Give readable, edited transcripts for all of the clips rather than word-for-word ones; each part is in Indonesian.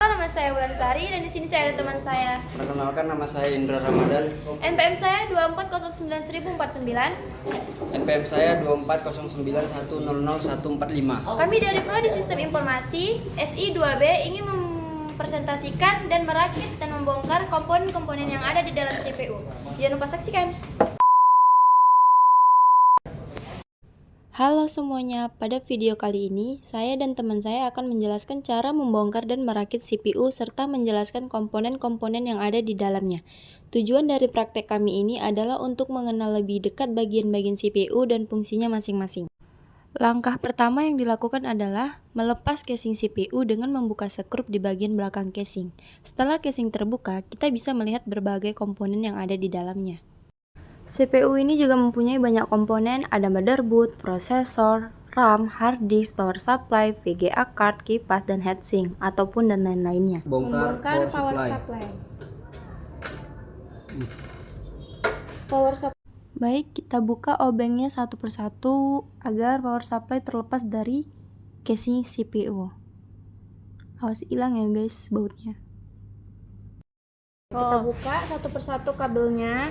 Nama saya Wulan Sari dan di sini saya ada teman saya. Perkenalkan, nama saya Indra Ramadan. NPM saya 2409049. NPM saya 24091000145. Kami dari Prodi Sistem Informasi SI 2B ingin mempresentasikan dan merakit dan membongkar komponen-komponen yang ada di dalam CPU. Jangan lupa saksikan. Halo semuanya, pada video kali ini saya dan teman saya akan menjelaskan cara membongkar dan merakit CPU serta menjelaskan komponen-komponen yang ada di dalamnya. Tujuan dari praktek kami ini adalah untuk mengenal lebih dekat bagian-bagian CPU dan fungsinya masing-masing. Langkah pertama yang dilakukan adalah melepas casing CPU dengan membuka sekrup di bagian belakang casing. Setelah casing terbuka, kita bisa melihat berbagai komponen yang ada di dalamnya. CPU ini juga mempunyai banyak komponen, ada motherboard, prosesor, RAM, hard disk, power supply, VGA card, kipas, dan heatsink, ataupun dan lain-lainnya. Membongkar power supply. Baik, kita buka obengnya satu persatu agar power supply terlepas dari casing CPU. Awas hilang ya guys bautnya. Kita buka satu persatu kabelnya.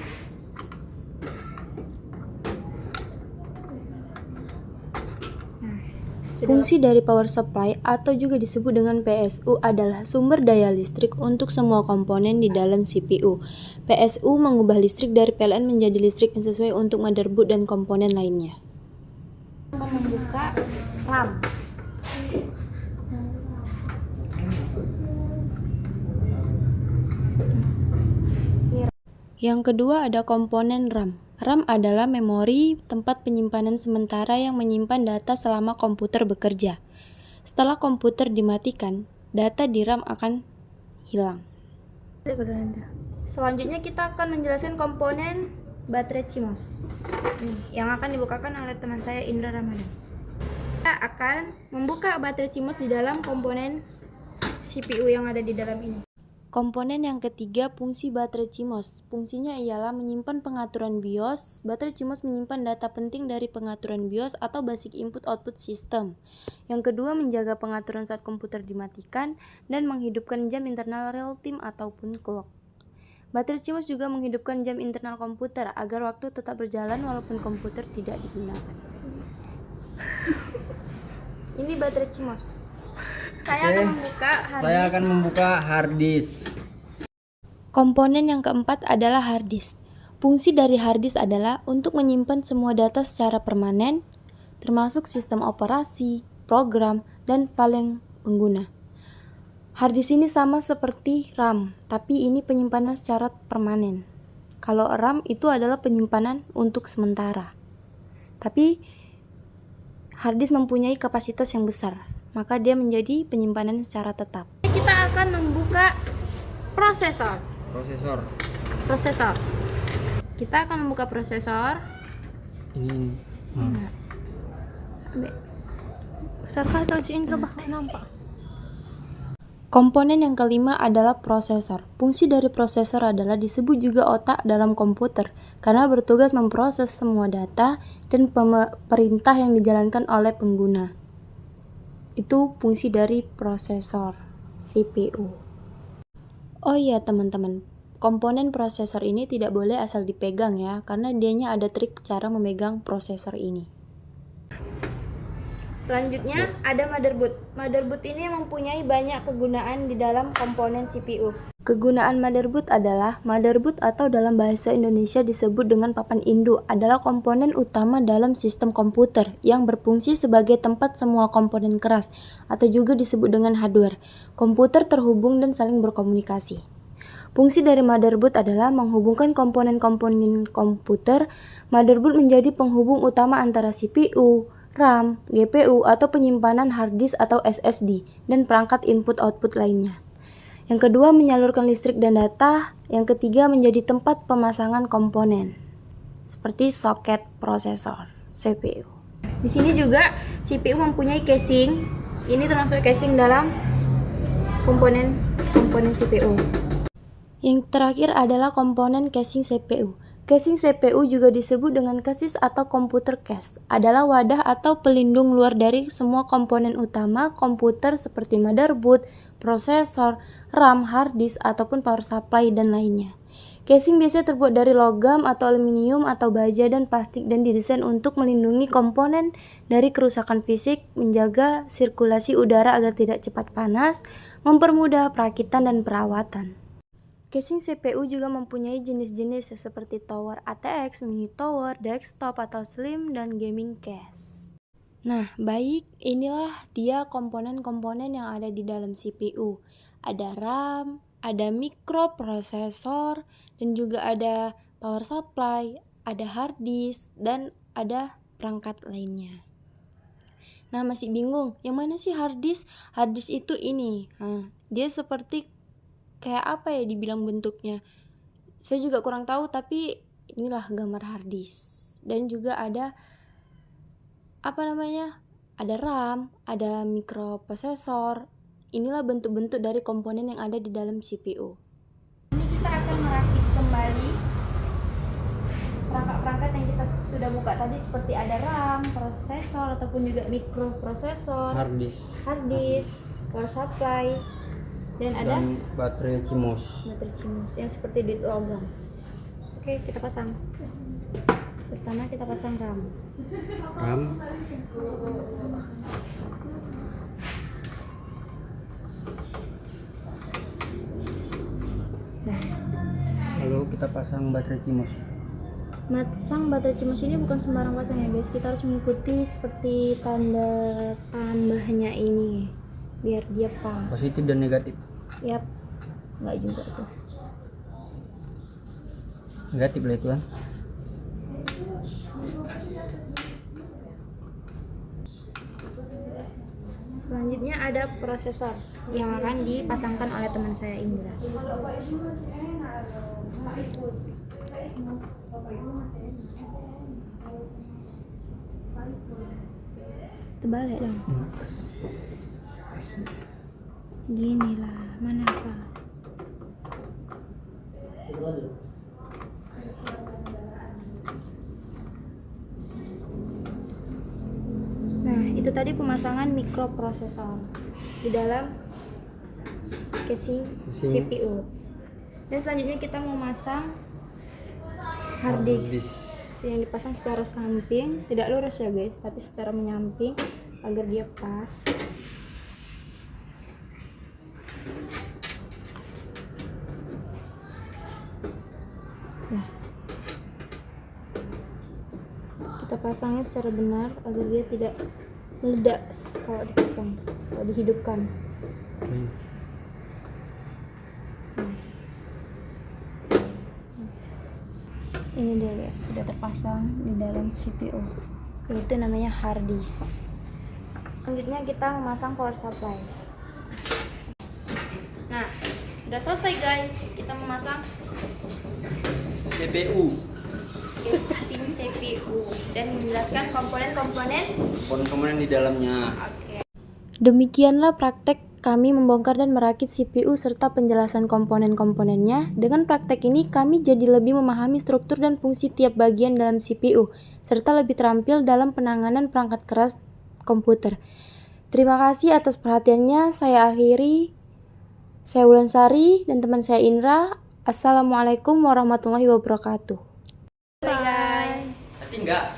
Fungsi dari power supply atau juga disebut dengan PSU adalah sumber daya listrik untuk semua komponen di dalam CPU. PSU mengubah listrik dari PLN menjadi listrik yang sesuai untuk motherboard dan komponen lainnya. Membuka RAM. Yang kedua ada komponen RAM. RAM adalah memori tempat penyimpanan sementara yang menyimpan data selama komputer bekerja. Setelah komputer dimatikan, data di RAM akan hilang. Selanjutnya kita akan menjelaskan komponen baterai CMOS yang akan dibukakan oleh teman saya Indra Ramadan. Kita akan membuka baterai CMOS di dalam komponen CPU yang ada di dalam ini. Komponen yang ketiga, fungsi baterai CMOS. Fungsinya ialah menyimpan pengaturan BIOS. Baterai CMOS menyimpan data penting dari pengaturan BIOS atau Basic Input Output System. Yang kedua, menjaga pengaturan saat komputer dimatikan dan menghidupkan jam internal real time ataupun clock. Baterai CMOS juga menghidupkan jam internal komputer agar waktu tetap berjalan walaupun komputer tidak digunakan. Ini baterai CMOS. Saya akan membuka hard disk. Komponen yang keempat adalah hard disk. Fungsi dari hard disk adalah untuk menyimpan semua data secara permanen, termasuk sistem operasi, program, dan file pengguna. Hard disk ini sama seperti RAM, tapi ini penyimpanan secara permanen. Kalau RAM itu adalah penyimpanan untuk sementara. Tapi hard disk mempunyai kapasitas yang besar, maka dia menjadi penyimpanan secara tetap. Kita akan membuka prosesor. Kita akan membuka prosesor. Ini. Komponen yang kelima adalah prosesor. Fungsi dari prosesor adalah disebut juga otak dalam komputer karena bertugas memproses semua data dan perintah yang dijalankan oleh pengguna. Itu fungsi dari prosesor CPU. Oh iya teman-teman, komponen prosesor ini tidak boleh asal dipegang ya, karena dianya ada trik cara memegang prosesor ini. Selanjutnya ada motherboard. Motherboard ini mempunyai banyak kegunaan di dalam komponen CPU. Kegunaan motherboard adalah motherboard atau dalam bahasa Indonesia disebut dengan papan induk adalah komponen utama dalam sistem komputer yang berfungsi sebagai tempat semua komponen keras atau juga disebut dengan hardware. Komputer terhubung dan saling berkomunikasi. Fungsi dari motherboard adalah menghubungkan komponen-komponen komputer. Motherboard menjadi penghubung utama antara CPU, RAM, GPU atau penyimpanan hard disk atau SSD dan perangkat input-output lainnya. Yang kedua, menyalurkan listrik dan data. Yang ketiga, menjadi tempat pemasangan komponen seperti soket prosesor CPU. Di sini juga CPU mempunyai casing. Ini termasuk casing dalam komponen CPU. Yang terakhir adalah komponen casing CPU. Casing CPU juga disebut dengan chassis atau computer case, adalah wadah atau pelindung luar dari semua komponen utama komputer seperti motherboard, prosesor, RAM, hard disk, ataupun power supply dan lainnya. Casing biasanya terbuat dari logam atau aluminium atau baja dan plastik dan didesain untuk melindungi komponen dari kerusakan fisik, menjaga sirkulasi udara agar tidak cepat panas, mempermudah perakitan dan perawatan. Casing CPU juga mempunyai jenis-jenis seperti tower ATX, mini tower, desktop atau slim, dan gaming case. Nah, baik, inilah dia komponen-komponen yang ada di dalam CPU. Ada RAM, ada mikroprosesor, dan juga ada power supply, ada hard disk, dan ada perangkat lainnya. Nah, masih bingung, yang mana sih hard disk? Hard disk itu ini, dia seperti kayak apa ya dibilang bentuknya, saya juga kurang tahu, tapi inilah gambar hard disk. Dan juga ada ada RAM, ada mikroprosesor. Inilah bentuk-bentuk dari komponen yang ada di dalam CPU. Ini kita akan merakit kembali perangkat-perangkat yang kita sudah buka tadi, seperti ada RAM, prosesor ataupun juga mikroprosesor, hard disk, power supply, dan ada baterai CMOS yang seperti di logam. Oke, kita pasang. Pertama kita pasang RAM. Lalu kita pasang baterai CMOS. Pasang baterai CMOS ini bukan sembarang pasang ya guys, kita harus mengikuti seperti tanda tambahnya ini biar dia pas. Positif dan negatif. Yap, nggak juga sih. Negatif lah itu kan. Selanjutnya ada prosesor yang akan dipasangkan oleh teman saya Indra. Terbalik dong. Gini lah, mana pas? Nah, itu tadi pemasangan mikroprosesor di dalam casing CPU. Dan selanjutnya kita mau masang hard disk yang dipasang secara samping, tidak lurus ya guys, tapi secara menyamping agar dia pas. Nah, kita pasangnya secara benar agar dia tidak meledak kalau dihidupkan. Ini dia guys, sudah terpasang di dalam CPU. Itu namanya hard disk. Selanjutnya kita memasang power supply. Nah, sudah selesai guys, kita memasang CPU casing CPU dan menjelaskan komponen-komponen di dalamnya. Oke. Demikianlah praktek kami membongkar dan merakit CPU serta penjelasan komponen-komponennya. Dengan praktek ini kami jadi lebih memahami struktur dan fungsi tiap bagian dalam CPU, serta lebih terampil dalam penanganan perangkat keras komputer. Terima kasih atas perhatiannya. Saya akhiri. Saya Wulansari dan teman saya Indra. Assalamualaikum warahmatullahi wabarakatuh. Bye guys. Tapi enggak.